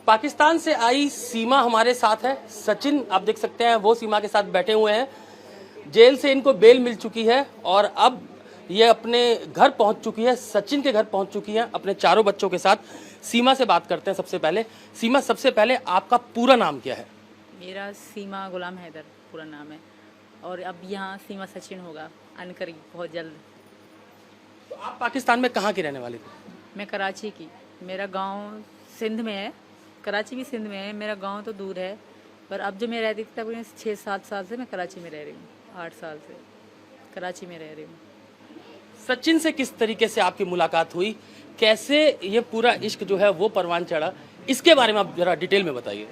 पाकिस्तान से आई सीमा हमारे साथ है। सचिन आप देख सकते हैं वो सीमा के साथ बैठे हुए हैं। जेल से इनको बेल मिल चुकी है और अब ये अपने घर पहुंच चुकी है, सचिन के घर पहुंच चुकी है अपने चारों बच्चों के साथ। सीमा से बात करते हैं सबसे पहले। सीमा, सबसे पहले आपका पूरा नाम क्या है? मेरा सीमा गुलाम हैदर पूरा नाम है और अब यहाँ सीमा सचिन होगा अनकरीब बहुत जल्द। तो आप पाकिस्तान में कहाँ की रहने वाली थी? मैं कराची की, मेरा गांव सिंध में है, कराची भी सिंध में है, मेरा गांव तो दूर है, पर अब जो मैं रहती थी तब 6-7 साल से मैं कराची में रह रही हूँ, 8 साल से कराची में रह रही हूँ। सचिन से किस तरीके से आपकी मुलाकात हुई, कैसे ये पूरा इश्क जो है वो परवान चढ़ा, इसके बारे में आप जरा डिटेल में बताइए।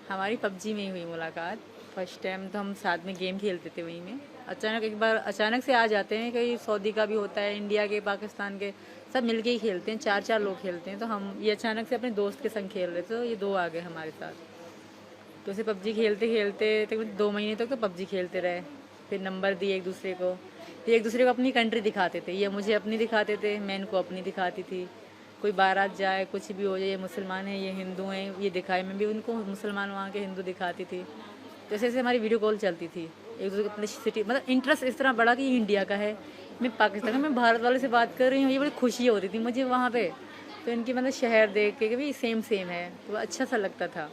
हमारी पबजी में ही हुई मुलाकात। फर्स्ट टाइम तो हम साथ में गेम खेलते थे वहीं में, अचानक एक बार अचानक से आ जाते हैं, कहीं सऊदी का भी होता है, इंडिया के, पाकिस्तान के, सब मिलके ही खेलते हैं, 4-4 लोग खेलते हैं। तो हम ये अचानक से अपने दोस्त के संग खेल रहे थे, तो ये 2 आ गए हमारे साथ। तो उसे पबजी खेलते खेलते तकरीबन 2 महीने तक तो पबजी खेलते रहे। फिर नंबर दिए एक दूसरे को, फिर एक दूसरे को अपनी कंट्री दिखाते थे, ये मुझे अपनी दिखाते थे, मैं इनको अपनी दिखाती थी। कोई बारात जाए, कुछ भी हो जाए, ये मुसलमान है ये हिंदू हैं, ये दिखाए, मैं भी उनको मुसलमान वहाँ के हिंदू दिखाती थी। तो ऐसे ऐसे हमारी वीडियो कॉल चलती थी, एक दूसरे को अपनी सिटी, मतलब इंटरेस्ट इस तरह बढ़ा कि ये इंडिया का है, मैं पाकिस्तान का, मैं भारत वाले से बात कर रही हूँ, ये बड़ी खुशी हो रही थी मुझे वहाँ पे। तो इनकी मतलब शहर देख के भी सेम सेम है, तो अच्छा सा लगता था।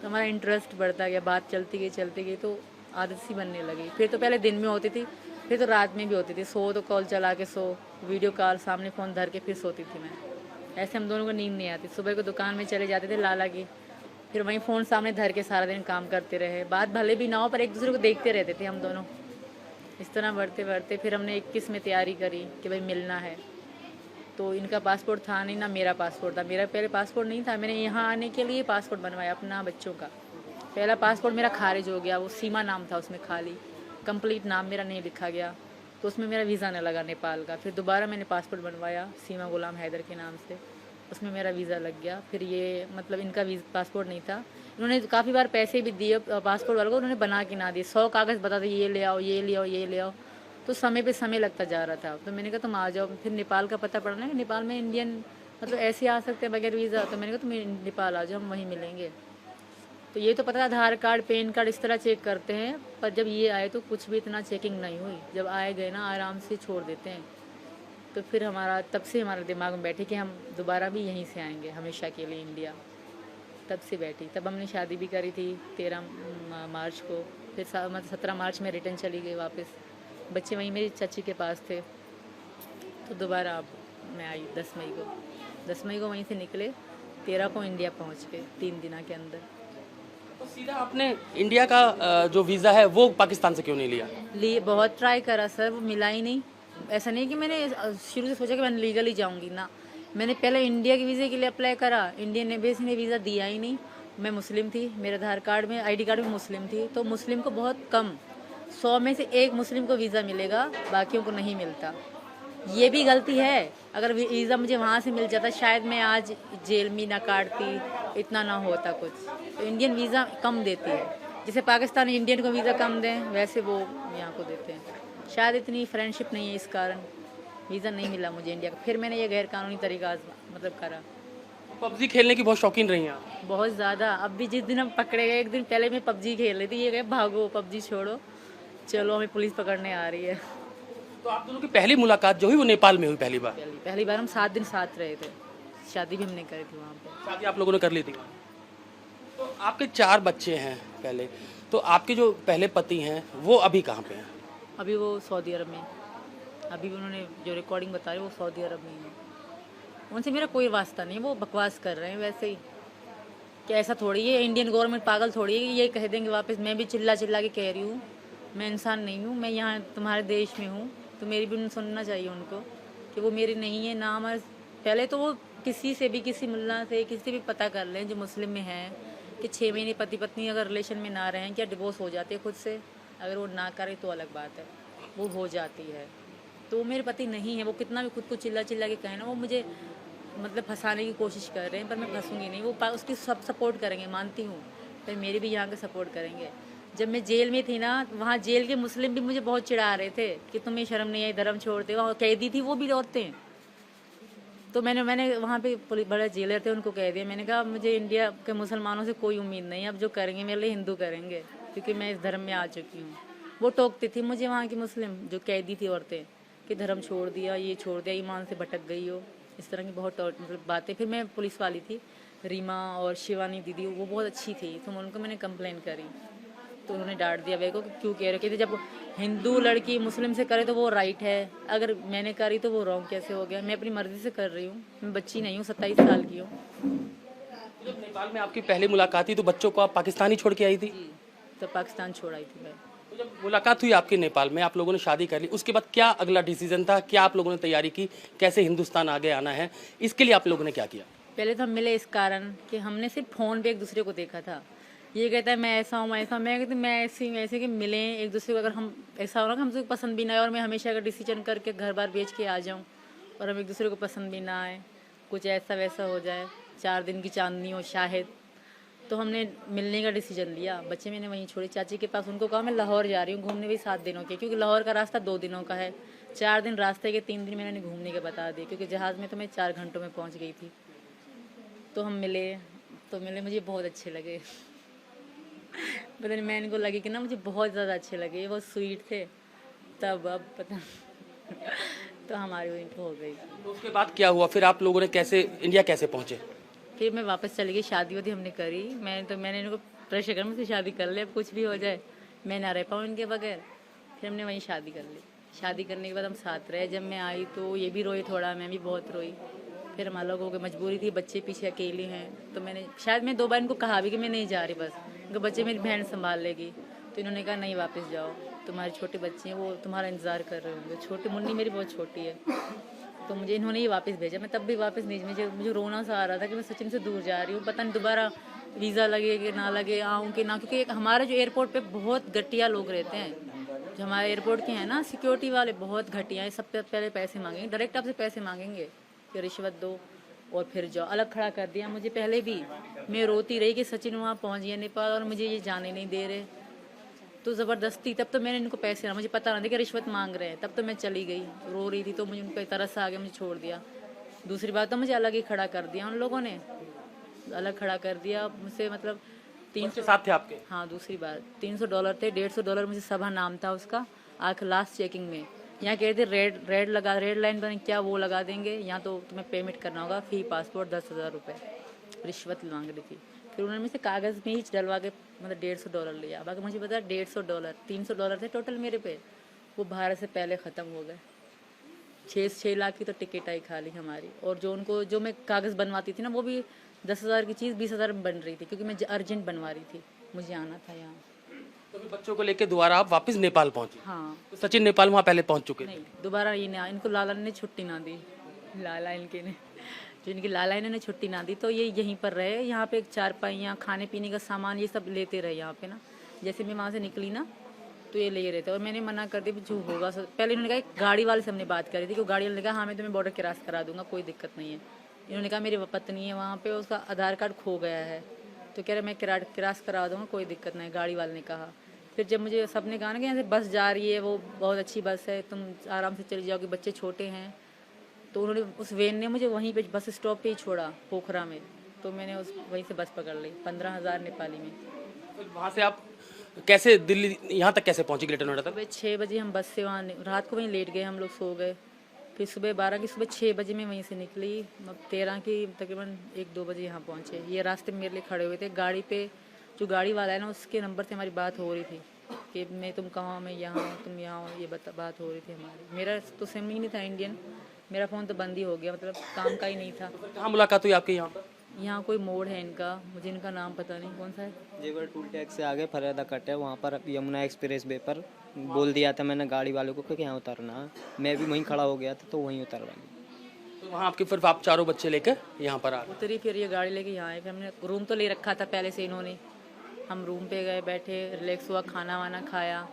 तो हमारा इंटरेस्ट बढ़ता गया, बात चलती गई तो आदत सी बनने लगी। फिर तो पहले दिन में होती थी, फिर तो रात में भी होती थी, सो तो कॉल चला के सो, वीडियो कॉल सामने फ़ोन धर के फिर सोती थी मैं। ऐसे हम दोनों को नींद नहीं आती। सुबह को दुकान में चले जाते थे लाला की, फिर वहीं फ़ोन सामने धर के सारा दिन काम करते रहे, बात भले भी ना हो पर एक दूसरे को देखते रहते थे हम दोनों। इस तरह बढ़ते बढ़ते फिर हमने 21 में तैयारी करी कि भाई मिलना है। तो इनका पासपोर्ट था नहीं, ना मेरा पासपोर्ट था, मेरा पहले पासपोर्ट नहीं था, मैंने यहाँ आने के लिए पासपोर्ट बनवाया अपना बच्चों का। पहला पासपोर्ट मेरा खारिज हो गया, वो सीमा नाम था उसमें, खाली कंप्लीट नाम मेरा नहीं लिखा गया, तो उसमें मेरा वीज़ा न लगा नेपाल का। फिर दोबारा मैंने पासपोर्ट बनवाया सीमा गुलाम हैदर के नाम से, उसमें मेरा वीज़ा लग गया। फिर ये मतलब इनका पासपोर्ट नहीं था, इन्होंने काफ़ी बार पैसे भी दिए पासपोर्ट वालों को, उन्होंने बना के ना दिए, 100 कागज़ बताते ये ले आओ ये ले आओ ये ले आओ, तो समय पे समय लगता जा रहा था। तो मैंने कहा तुम आ जाओ। फिर नेपाल का पता पड़ना है, नेपाल में इंडियन मतलब ऐसे आ सकते हैं बगैर वीज़ा, तो मैंने कहा तुम नेपाल आ जाओ, हम वहीं मिलेंगे। तो ये तो पता है आधार कार्ड पैन कार्ड इस तरह चेक करते हैं, पर जब ये आए तो कुछ भी इतना चेकिंग नहीं हुई, जब आए गए ना आराम से छोड़ देते हैं। तो फिर हमारा तब से हमारे दिमाग में बैठे कि हम दोबारा भी यहीं से आएंगे हमेशा के लिए इंडिया। तब से बैठी, तब हमने शादी भी करी थी 13 मार्च को, फिर मतलब 17 मार्च में रिटर्न चली गई वापस। बच्चे वहीं मेरी चाची के पास थे, तो दोबारा अब मैं आई 10 मई को वहीं से निकले, 13 को इंडिया पहुँच गए 3 दिन के अंदर। तो सीधा आपने इंडिया का जो वीज़ा है वो पाकिस्तान से क्यों नहीं लिया? लिए बहुत ट्राई करा सर, वो मिला ही नहीं। ऐसा नहीं कि मैंने शुरू से सोचा कि मैं लीगली जाऊंगी ना, मैंने पहले इंडिया के वीज़े के लिए अप्लाई करा, इंडियन एम्बेसी ने वीज़ा दिया ही नहीं। मैं मुस्लिम थी, मेरे आधार कार्ड में आईडी कार्ड में मुस्लिम थी, तो मुस्लिम को बहुत कम, 100 में से 1 मुस्लिम को वीज़ा मिलेगा, बाकियों को नहीं मिलता। ये भी गलती है, अगर वीज़ा मुझे वहाँ से मिल जाता शायद मैं आज जेल में ना काटती, इतना ना होता कुछ। तो इंडियन वीज़ा कम देती है, जैसे पाकिस्तान इंडियन को वीज़ा कम दें वैसे वो यहाँ को देते हैं। शायद इतनी फ्रेंडशिप नहीं है, इस कारण वीज़ा नहीं मिला मुझे इंडिया का। फिर मैंने ये गैर कानूनी तरीका मतलब करा। पबजी खेलने की बहुत शौकीन रही हैं आप? बहुत ज़्यादा। अब भी जिस दिन हम पकड़े गए, एक दिन पहले मैं पबजी खेल रही थी, ये गए भागो पबजी छोड़ो, चलो हमें पुलिस पकड़ने आ रही है। तो आप दोनों की पहली मुलाकात जो हुई वो नेपाल में हुई पहली बार? पहली बार हम 7 दिन साथ रहे थे, शादी भी हमने करी थी वहाँ पे। शादी आप लोगों ने कर ली थी? तो आपके 4 बच्चे हैं पहले, तो आपके जो पहले पति हैं वो अभी कहाँ पे हैं? अभी वो सऊदी अरब में, अभी भी उन्होंने जो रिकॉर्डिंग बता रहे वो सऊदी अरब में ही है। उनसे मेरा कोई वास्ता नहीं, वो बकवास कर रहे हैं वैसे ही, कि ऐसा थोड़ी है, इंडियन गवर्नमेंट पागल थोड़ी है कि ये कह देंगे वापस। मैं भी चिल्ला चिल्ला के कह रही हूँ, मैं इंसान नहीं हूँ, मैं यहाँ तुम्हारे देश में हूँ, तो मेरी भी सुनना चाहिए उनको कि वो मेरी नहीं है ना। हमारे पहले तो वो किसी से भी, किसी मुल्ला से, किसी से भी पता कर लें जो मुस्लिम में हैं, कि 6 महीने पति पत्नी अगर रिलेशन में ना रहें, क्या डिवोर्स हो जाती है खुद से? अगर वो ना करे तो अलग बात है, वो हो जाती है। तो वो मेरे पति नहीं है, वो कितना भी खुद को चिल्ला चिल्ला के कहें ना, वो मुझे मतलब फंसाने की कोशिश कर रहे हैं, पर मैं फंसूंगी नहीं। वो उसकी सब सपोर्ट करेंगे, मानती हूँ, पर मेरी भी यहाँ के सपोर्ट करेंगे। जब मैं जेल में थी ना, वहाँ जेल के मुस्लिम भी मुझे बहुत चिढ़ा रहे थे कि तुम्हें शर्म नहीं आई, धर्म छोड़ते हो। कैदी थी वो भी औरतें, तो मैंने वहाँ पे पुलिस बड़े जेलर थे, उनको कह दिया, मैंने कहा मुझे इंडिया के मुसलमानों से कोई उम्मीद नहीं है, अब जो करेंगे मेरे लिए हिंदू करेंगे, क्योंकि मैं इस धर्म में आ चुकी हूँ। वो टोकती थी मुझे वहाँ की मुस्लिम जो कैदी थी औरतें कि धर्म छोड़ दिया, ये छोड़ दिया, ईमान से भटक गई हो, इस तरह की बहुत मतलब बातें। फिर मैं पुलिस वाली थी रीमा और शिवानी दीदी, वो बहुत अच्छी थी, तो उनको मैंने कंप्लेन करी, तो उन्होंने डांट दिया मेरे को कि क्यों कह रहे हो, कहते जब हिंदू लड़की मुस्लिम से करे तो वो राइट है, अगर मैंने करी तो वो रॉन्ग कैसे हो गया, मैं अपनी मर्जी से कर रही हूँ, मैं बच्ची नहीं हूँ, 27 साल की हूँ। जब नेपाल में आपकी पहली मुलाकात थी तो बच्चों को आप पाकिस्तान ही छोड़ के आई थी? तो पाकिस्तान छोड़ आई थी मैं। तो जब मुलाकात हुई आपकी नेपाल में, आप लोगों ने शादी कर ली, उसके बाद क्या अगला डिसीजन था, क्या आप लोगों ने तैयारी की, कैसे हिंदुस्तान आगे आना है, इसके लिए आप लोगों ने क्या किया? पहले तो हम मिले इस कारण कि हमने सिर्फ फ़ोन पे एक दूसरे को देखा था। ये कहता है मैं ऐसा हूँ, मैं ऐसा हूँ, मैं कहती मैं ऐसी हूँ, ऐसे कि मिलें एक दूसरे को, अगर हम ऐसा हो ना कि हमसे पसंद भी ना आए, और मैं हमेशा अगर डिसीजन करके घर बार बेच के आ जाऊँ और हम एक दूसरे को पसंद भी ना आए, कुछ ऐसा वैसा हो जाए, 4 दिन की चांदनी हो शायद, तो हमने मिलने का डिसीजन लिया। बच्चे मैंने वहीं छोड़े चाची के पास, उनको कहा मैं लाहौर जा रही हूँ घूमने, भी 7 दिनों के, क्योंकि लाहौर का रास्ता 2 दिनों का है, 4 दिन रास्ते के, 3 दिन मैंने घूमने के बता दिए, क्योंकि जहाज़ में तो मैं 4 घंटों में पहुँच गई थी। तो हम मिले मुझे बहुत अच्छे लगे। पता नहीं, मैं इनको लगी कि ना मुझे बहुत ज़्यादा अच्छे लगे, बहुत स्वीट थे तब, अब पता तो हमारी वहीं पे हो गई। तो उसके बाद क्या हुआ फिर, आप लोगों ने कैसे इंडिया कैसे पहुंचे? फिर मैं वापस चली गई, शादी वादी हमने करी, मैंने इनको प्रेशर कर मुझसे शादी कर ले, अब कुछ भी हो जाए मैं ना रह पाऊँ इनके बगैर। फिर हमने वहीं शादी कर ली। शादी करने के बाद हम साथ रहे। जब मैं आई तो ये भी रोई थोड़ा, मैं भी बहुत रोई। फिर हम अलग हो गए, मजबूरी थी, बच्चे पीछे अकेले हैं, तो मैंने शायद मैं 2 बार इनको कहा भी कि मैं नहीं जा रही, बस क्योंकि बच्चे मेरी बहन संभाल लेगी, तो इन्होंने कहा नहीं वापस जाओ, तुम्हारे छोटे बच्चे हैं, वो तुम्हारा इंतज़ार कर रहे होंगे, छोटी मुन्नी मेरी बहुत छोटी है, तो मुझे इन्होंने ही वापस भेजा। मैं तब भी वापस नहीं, मुझे रोना सा आ रहा था कि मैं सचिन से दूर जा रही हूँ, पता नहीं दोबारा वीज़ा लगे कि ना लगे, आऊँ कि ना, क्योंकि हमारे जो एयरपोर्ट पे बहुत घटिया लोग रहते हैं, जो हमारे एयरपोर्ट के हैं ना सिक्योरिटी वाले, बहुत घटिया है, सब पहले पैसे मांगेंगे, डायरेक्ट आपसे पैसे मांगेंगे कि रिश्वत दो और फिर जाओ। अलग खड़ा कर दिया मुझे पहले भी, मैं रोती रही कि सचिन वहाँ पहुँच गया नेपाल और मुझे ये जाने नहीं दे रहे, तो ज़बरदस्ती, तब तो मैंने इनको पैसे ना, मुझे पता ना था कि रिश्वत मांग रहे हैं, तब तो मैं चली गई, रो रही थी, तो मुझे उनका तरस आ गया, मुझे छोड़ दिया। दूसरी बात तो मुझे अलग ही खड़ा कर दिया उन लोगों ने, अलग खड़ा कर दिया मुझसे, मतलब 300 साथ थे आपके? हाँ, दूसरी बार $300 थे, $150 मुझे सभा नाम था उसका, आख लास्ट चेकिंग में। यहाँ कह रहे थे रेड लाइन पर क्या वो लगा देंगे, यहाँ तो तुम्हें पेमेंट करना होगा, फी पासपोर्ट 10,000 रुपये, रिश्वत मांग रही थी। फिर उन्होंने मुझसे कागज़ में ही डलवा के मतलब $150 लिया। बाकी मुझे पता $150, $300 थे टोटल मेरे पे, वो भारत से पहले ख़त्म हो गए। 6 लाख की तो टिकट आई खाली हमारी, और जो मैं कागज़ बनवाती थी ना, वो भी 10,000 की चीज़ 20,000 में बन रही थी, क्योंकि मैं अर्जेंट बनवा रही थी, मुझे आना था यहाँ। तो फिर बच्चों को लेके दोबारा आप वापस नेपाल पहुंचे? हाँ। तो सचिन नेपाल वहाँ पहले पहुंच चुके थे? नहीं, दोबारा ये ना, इनको लाला ने छुट्टी ना दी, लाला इनके ने, जो इनकी लाला इन्होंने छुट्टी ना दी, तो ये यहीं पर रहे। यहाँ पे 4 खाने पीने का सामान ये सब लेते रहे यहाँ पे ना। जैसे मैं वहाँ से निकली ना, तो ये ले रहे थे, और मैंने मना कर दिया जो होगा पहले इन्होंने कहा गाड़ी वाले से हमने बात करी थी, कि गाड़ी वाले ने कहा हाँ मैं तुम्हें बॉर्डर क्रॉस करा दूंगा, कोई दिक्कत नहीं है। इन्होंने कहा मेरी पत्नी है वहाँ पे, उसका आधार कार्ड खो गया है, तो कह रहे मैं क्रॉस करा दूँगा, कोई दिक्कत नहीं, गाड़ी वाले ने कहा। फिर जब मुझे सबने कहा ना कि यहाँ से बस जा रही है, वो बहुत अच्छी बस है, तुम आराम से चली जाओगे, बच्चे छोटे हैं, तो उन्होंने उस वैन ने मुझे वहीं पे बस स्टॉप पे ही छोड़ा, पोखरा में, तो मैंने वहीं से बस पकड़ ली, 15,000 नेपाली में। फिर वहाँ से आप कैसे दिल्ली यहाँ तक कैसे पहुँचे ग्रेटर नोएडा तक? सुबह 6 बजे हम बस से वहाँ रात को वहीं लेट गए, हम लोग सो गए। फिर सुबह 6 बजे मैं वहीं से निकली, 13 की तकरीबन 1-2 बजे यहाँ पहुँचे। ये रास्ते में मेरे लिए खड़े हुए थे, गाड़ी पे जो गाड़ी वाला है ना, उसके नंबर से हमारी बात हो रही थी कि मैं तुम कहाँ, मैं यहाँ हूँ, तुम यहाँ हो, ये बात हो रही थी हमारी। मेरा तो सिम ही नहीं था इंडियन, मेरा फ़ोन तो बंद ही हो गया, मतलब काम का ही नहीं था। कहाँ मुलाकात हुई आपकी यहाँ पर? यहाँ कोई मोड़ है इनका, मुझे इनका नाम पता नहीं कौन सा है। जेवर टूल टैक्स से आगे फरीदा कट है, वहाँ पर यमुना एक्सप्रेस वे पर बोल दिया था मैंने गाड़ी वालों को कि यहाँ उतरना है। मैं भी वहीं खड़ा हो गया था, तो वहीं उतरवा गया। तो वहाँ आपके फिर आप चारों बच्चे लेकर यहाँ पर आ गए? उतरी, फिर ये गाड़ी लेके यहाँ आए। फिर हमने रूम तो ले रखा था पहले से इन्होंने, हम रूम पे गए, बैठे, रिलैक्स हुआ, खाना वाना खाया।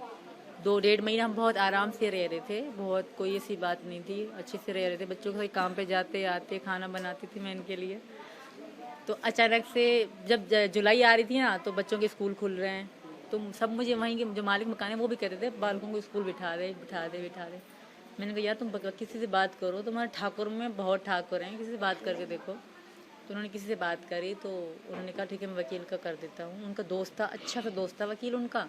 2-1.5 महीना हम बहुत आराम से रह रहे थे, बहुत कोई ऐसी बात नहीं थी, अच्छे से रह रहे थे। बच्चों के काम पे जाते आते, खाना बनाती थी मैं इनके लिए। तो अचानक से जब जुलाई आ रही थी ना, तो बच्चों के स्कूल खुल रहे हैं, तो सब मुझे वहीं के जो मालिक मकान है वो भी कहते थे बालकों को स्कूल बिठा दे। मैंने कहा यार तुम किसी से बात करो, तुम्हारे ठाकुर में बहुत ठाकुर हैं, किसी से बात करके देखो। तो उन्होंने किसी से बात करी तो उन्होंने कहा ठीक है मैं वकील का कर देता हूँ। उनका दोस्त था, अच्छा सा दोस्त था वकील उनका।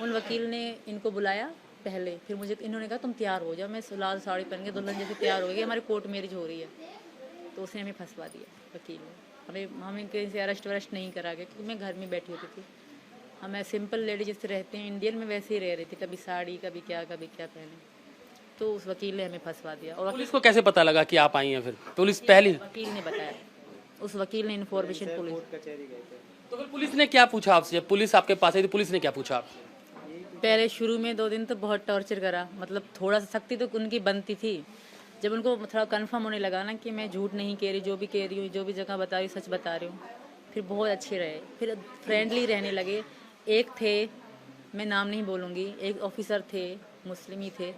उन वकील ने इनको बुलाया पहले, फिर मुझे इन्होंने कहा तुम तैयार हो जाओ, मैं लाल साड़ी पहन के दुल्हन जैसे तैयार हो गई, हमारी कोर्ट मैरिज हो रही है। तो उसने हमें फंसवा दिया वकील ने, हमें कहीं से अरेस्ट वरेस्ट नहीं करा गया, क्योंकि मैं घर में बैठी होती थी। हमें सिंपल लेडी जैसे रहते हैं इंडियन में वैसे ही रह रही थी, कभी साड़ी कभी क्या पहने। तो उस वकील ने हमें फंसवा दिया। और पुलिस को कैसे पता लगा कि आप आई हैं? फिर पुलिस पहली वकील ने बताया, उस वकील ने इन्फॉर्मेशन पुलिस। कचहरी गए थे। तो फिर पुलिस ने क्या पूछा आपसे? जब पुलिस आपके पास आई तो पुलिस ने क्या पूछा आपसे? पहले शुरू में 2 दिन तो बहुत टॉर्चर करा, मतलब थोड़ा सा सख्ती तो उनकी बनती थी। जब उनको थोड़ा कंफर्म होने लगा ना कि मैं झूठ नहीं कह रही, जो भी कह रही हूँ, जो भी जगह बता रही हूँ सच बता रही हूँ, फिर बहुत अच्छे रहे, फिर फ्रेंडली रहने लगे। एक थे, मैं नाम नहीं बोलूँगी, एक ऑफिसर थे, मुस्लिम ही थे,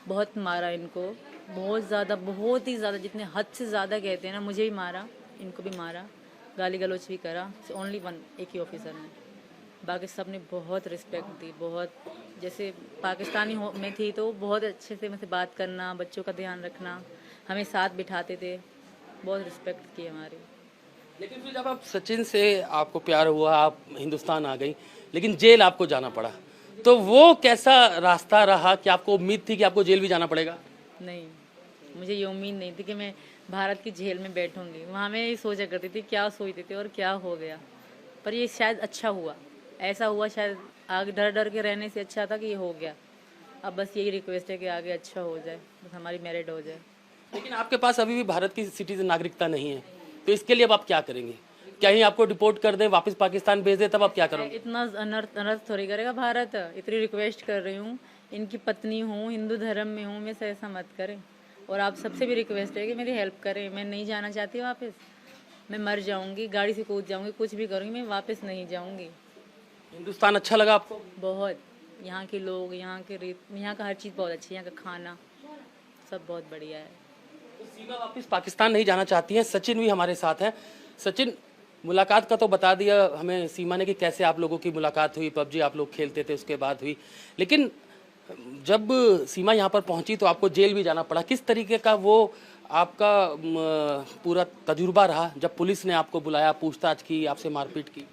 बहुत मारा इनको, बहुत ज़्यादा, बहुत ही ज़्यादा, जितने हद से ज़्यादा कहते हैं ना, मुझे भी मारा, इनको भी मारा, गाली गलौज भी करा। ओनली वन, एक ही ऑफिसर ने, बाकी सब ने बहुत रिस्पेक्ट दी। बहुत जैसे पाकिस्तानी में थी तो बहुत अच्छे से मुझसे बात करना, बच्चों का ध्यान रखना, हमें साथ बिठाते थे, बहुत रिस्पेक्ट की हमारी। लेकिन फिर जब आप सचिन से आपको प्यार हुआ, आप हिंदुस्तान आ गई, लेकिन जेल आपको जाना पड़ा, तो वो कैसा रास्ता रहा? कि आपको उम्मीद थी कि आपको जेल भी जाना पड़ेगा? नहीं, मुझे ये उम्मीद नहीं थी कि मैं भारत की जेल में बैठूंगी। वहाँ मैं ये सोचा करती थी क्या सोचती थी और क्या हो गया, पर ये शायद अच्छा हुआ, ऐसा हुआ शायद। आगे डर डर के रहने से अच्छा था कि ये हो गया। अब बस यही रिक्वेस्ट है कि आगे अच्छा हो जाए, बस हमारी मैरिड हो जाए। लेकिन आपके पास अभी भी भारत की सिटीजन नागरिकता नहीं है, तो इसके लिए अब आप क्या करेंगे? क्या ही आपको डिपोर्ट कर दें, वापस पाकिस्तान भेज दें, तब आप क्या करोगे? इतना अनर्थ थोड़ी करेगा भारत। इतनी रिक्वेस्ट कर रही हूँ, इनकी पत्नी हूँ, हिंदू धर्म में हूँ, मैं से ऐसा मत करें। और आप सबसे भी रिक्वेस्ट है कि मेरी हेल्प करें। मैं नहीं जाना चाहती वापस, मैं मर जाऊँगी, गाड़ी से कूद जाऊँगी, कुछ भी करूँगी, मैं वापस नहीं जाऊँगी। हिंदुस्तान अच्छा लगा आपको? बहुत, यहाँ के लोग, यहाँ के रीत, यहाँ का हर चीज़ बहुत अच्छी है, यहाँ का खाना सब बहुत बढ़िया है। तो सीमा वापस पाकिस्तान नहीं जाना चाहती हैं। सचिन भी हमारे साथ हैं। सचिन, मुलाकात का तो बता दिया हमें सीमा ने कि कैसे आप लोगों की मुलाकात हुई, पबजी आप लोग खेलते थे उसके बाद हुई, लेकिन जब सीमा यहाँ पर पहुँची तो आपको जेल भी जाना पड़ा। किस तरीके का वो आपका पूरा तजुर्बा रहा जब पुलिस ने आपको बुलाया, पूछताछ की, आपसे मारपीट की?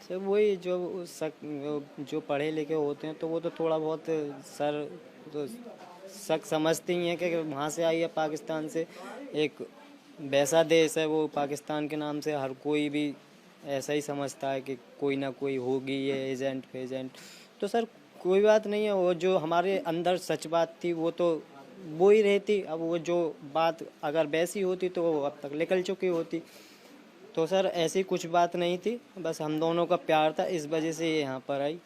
सर वही जो पढ़े लिखे होते हैं तो वो तो थोड़ा बहुत सर तो शक समझते ही हैं कि वहाँ से आई है पाकिस्तान से, एक वैसा देश है वो पाकिस्तान के नाम से, हर कोई भी ऐसा ही समझता है कि कोई ना कोई होगी ये एजेंट फेजेंट। तो सर कोई बात नहीं है, वो जो हमारे अंदर सच बात थी वो तो वो ही रहती। अब वो जो बात अगर वैसी होती तो वो अब तक निकल चुकी होती। तो सर ऐसी कुछ बात नहीं थी, बस हम दोनों का प्यार था, इस वजह से ये यहाँ पर आई।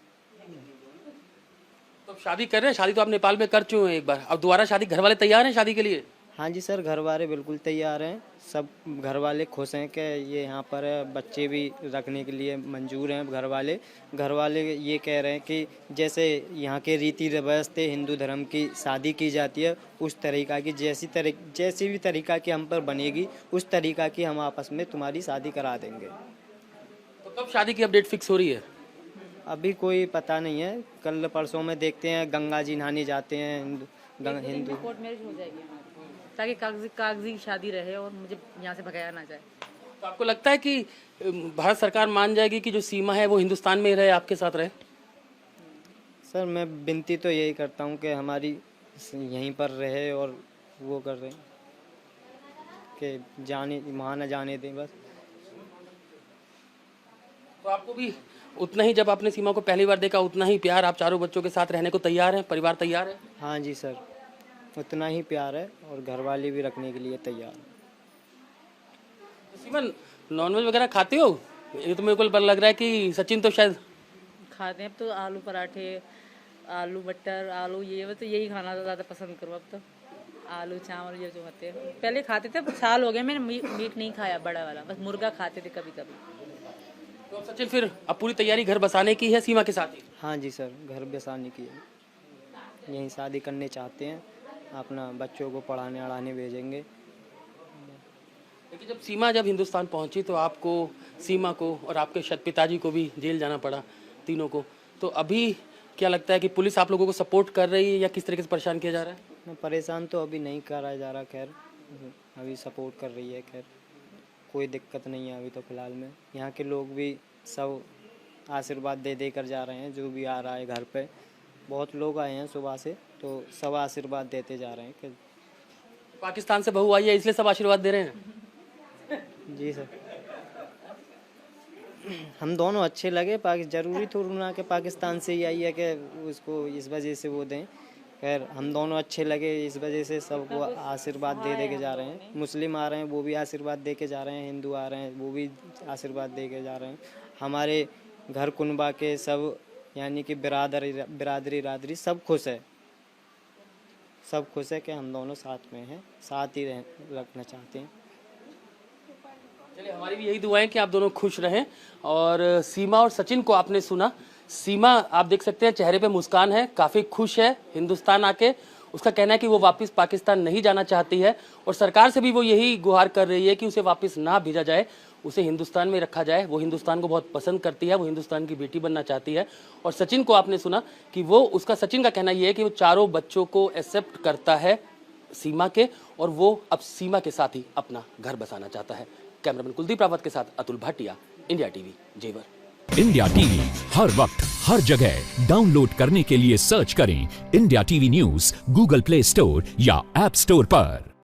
तो शादी कर रहे हैं? शादी तो आप नेपाल में कर चुके हैं एक बार, अब दोबारा शादी? घर वाले तैयार हैं शादी के लिए? हाँ जी सर, घर वाले बिल्कुल तैयार हैं, सब घर वाले खुश हैं कि ये यहाँ पर है, बच्चे भी रखने के लिए मंजूर हैं। घर वाले ये कह रहे हैं कि जैसे यहाँ के रीति रिवाज थे, हिंदू धर्म की शादी की जाती है, उस तरीका की जैसी भी तरीका की हम पर बनेगी उस तरीका की हम आपस में तुम्हारी शादी करा देंगे। तो कब शादी की अपडेट फिक्स हो रही है? अभी कोई पता नहीं है, कल परसों में देखते हैं, गंगा जी नहाने जाते हैं हिंदू। कोर्ट मैरिज हो जाएगी हमारी, ताकि कागजी शादी रहे और मुझे यहाँ से भगाया ना जाए। तो आपको लगता है कि भारत सरकार मान जाएगी कि जो सीमा है वो हिंदुस्तान में ही रहे, आपके साथ रहे? सर मैं विनती तो यही करता हूँ कि हमारी यहीं पर रहे, और वो कर रहे हैं कि जाने वहाँ न जाने दें बस। तो आपको भी उतना ही, जब आपने सीमा को पहली बार देखा, उतना ही प्यार, आप चारों बच्चों के साथ रहने को तैयार हैं? परिवार तैयार है? हाँ जी सर, उतना ही प्यार है, और घर वाले भी रखने के लिए तैयार हैं। तो सीमा, नॉनवेज वगैरह खाते हो? ये तो मेरे को लग रहा है कि सचिन तो शायद खाते हैं। अब तो आलू पराठे, आलू मटर, आलू ये तो यही खाना ज़्यादा पसंद करूँ अब तो। आलू चावल ये जो होते हैं, पहले खाते थे, साल हो गए मैंने मीट नहीं खाया बड़ा वाला, बस मुर्गा खाते थे कभी कभी। तो अब सचिन फिर अब पूरी तैयारी घर बसाने की है सीमा के साथ ही? हाँ जी सर, घर बसाने की है, यहीं शादी करने चाहते हैं, अपना बच्चों को पढ़ाने अड़ाने भेजेंगे। लेकिन जब हिंदुस्तान पहुंची तो आपको, सीमा को और आपके पिताजी को भी जेल जाना पड़ा, तीनों को। तो अभी क्या लगता है कि पुलिस आप लोगों को सपोर्ट कर रही है या किस तरीके से परेशान किया जा रहा है? परेशान तो अभी नहीं करा जा रहा, खैर अभी सपोर्ट कर रही है, खैर कोई दिक्कत नहीं है अभी तो फ़िलहाल में। यहाँ के लोग भी सब आशीर्वाद दे दे कर जा रहे हैं, जो भी आ रहा है घर पे। बहुत लोग आए हैं सुबह से, तो सब आशीर्वाद देते जा रहे हैं कि पाकिस्तान से बहू आई है इसलिए सब आशीर्वाद दे रहे हैं। जी सर, हम दोनों अच्छे लगे। जरूरी थोड़ी ना कि पाकिस्तान से ही आई है कि उसको इस वजह से वो दें। खैर हम दोनों अच्छे लगे, इस वजह से सबको आशीर्वाद दे के जा रहे हैं। मुस्लिम आ रहे हैं वो भी आशीर्वाद दे के जा रहे हैं, हिंदू आ रहे हैं वो भी आशीर्वाद दे के जा रहे हैं। हमारे घर कुनबा के सब यानी कि बिरादरी सब खुश है, सब खुश है कि हम दोनों साथ में हैं, साथ ही रखना चाहते हैं। चलिए, हमारी भी यही दुआ है कि आप दोनों खुश रहें। और सीमा और सचिन को आपने सुना। सीमा आप देख सकते हैं चेहरे पे मुस्कान है, काफ़ी खुश है हिंदुस्तान आके। उसका कहना है कि वो वापस पाकिस्तान नहीं जाना चाहती है और सरकार से भी वो यही गुहार कर रही है कि उसे वापस ना भेजा जाए, उसे हिंदुस्तान में रखा जाए। वो हिंदुस्तान को बहुत पसंद करती है, वो हिंदुस्तान की बेटी बनना चाहती है। और सचिन को आपने सुना कि सचिन का कहना ये है कि वो चारों बच्चों को एक्सेप्ट करता है सीमा के, और वो अब सीमा के साथ ही अपना घर बसाना चाहता है। कैमरामैन कुलदीप रावत के साथ अतुल भाटिया, इंडिया टीवी, जेवर। इंडिया टीवी हर वक्त हर जगह डाउनलोड करने के लिए सर्च करें India TV news Google play store या ऐप स्टोर पर।